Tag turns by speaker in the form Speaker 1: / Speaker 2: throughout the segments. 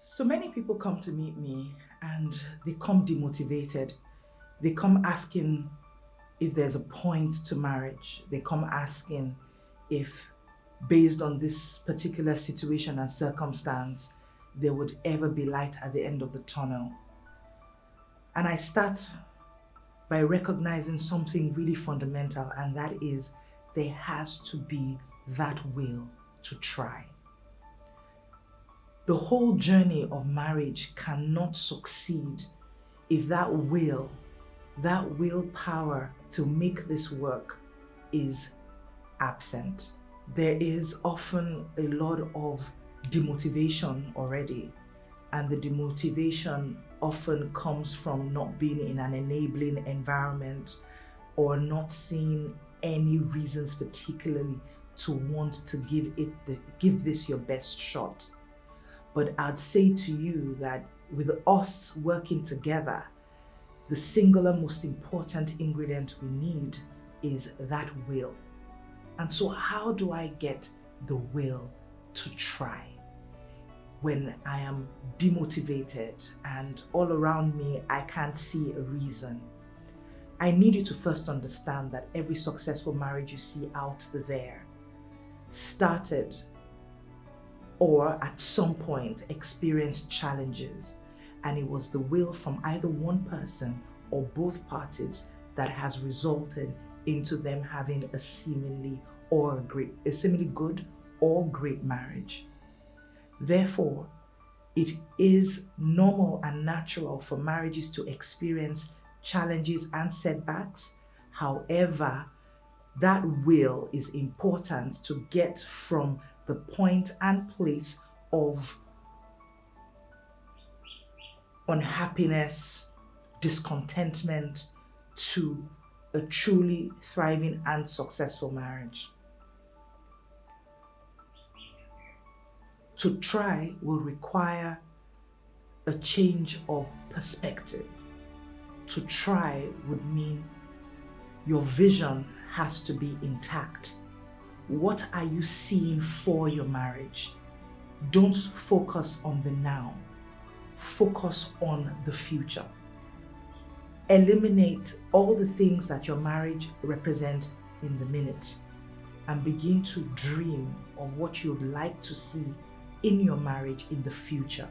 Speaker 1: So many people come to meet me and they come demotivated. They come asking if there's a point to marriage. They come asking if, based on this particular situation and circumstance, there would ever be light at the end of the tunnel. And I start by recognizing something really fundamental, and that is there has to be that will to try. The whole journey of marriage cannot succeed if that willpower to make this work is absent. There is often a lot of demotivation already, and the demotivation often comes from not being in an enabling environment or not seeing any reasons particularly to want to give this your best shot. But I'd say to you that with us working together, the singular most important ingredient we need is that will. And so how do I get the will to try? When I am demotivated and all around me, I can't see a reason. I need you to first understand that every successful marriage you see out there started or at some point experienced challenges, and it was the will from either one person or both parties that has resulted into them having a seemingly good or great marriage. Therefore, it is normal and natural for marriages to experience challenges and setbacks. However, that will is important to get from the point and place of unhappiness, discontentment, to a truly thriving and successful marriage. To try will require a change of perspective. To try would mean your vision has to be intact. What are you seeing for your marriage? Don't focus on the now. Focus on the future. Eliminate all the things that your marriage represents in the minute and begin to dream of what you'd like to see in your marriage in the future.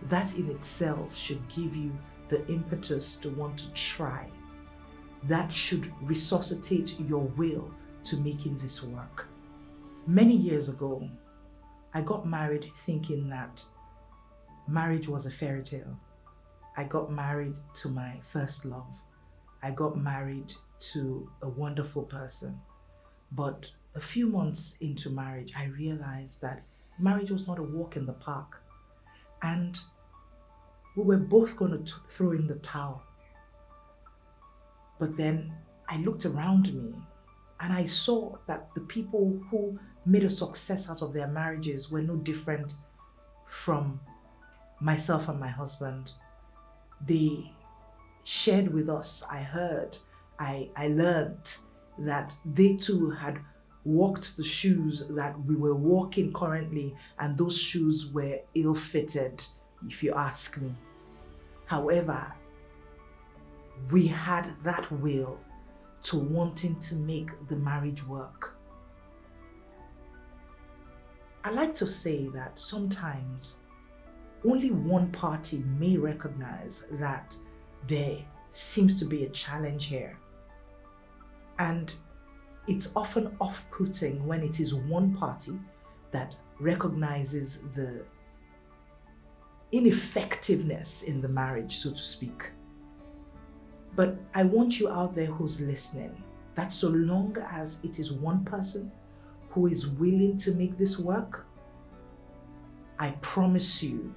Speaker 1: That in itself should give you the impetus to want to try. That should resuscitate your will to making this work. Many years ago, I got married thinking that marriage was a fairy tale. I got married to my first love. I got married to a wonderful person. But a few months into marriage, I realized that marriage was not a walk in the park. And we were both going to throw in the towel. But then I looked around me and I saw that the people who made a success out of their marriages were no different from myself and my husband. They shared with us, I learned that they too had walked the shoes that we were walking currently, and those shoes were ill-fitted, if you ask me. However, we had that will to wanting to make the marriage work. I like to say that sometimes only one party may recognize that there seems to be a challenge here. And it's often off-putting when it is one party that recognizes the ineffectiveness in the marriage, so to speak. But I want you out there who's listening, that so long as it is one person who is willing to make this work, I promise you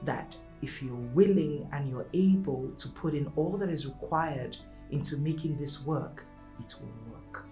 Speaker 1: that if you're willing and you're able to put in all that is required into making this work, it will work.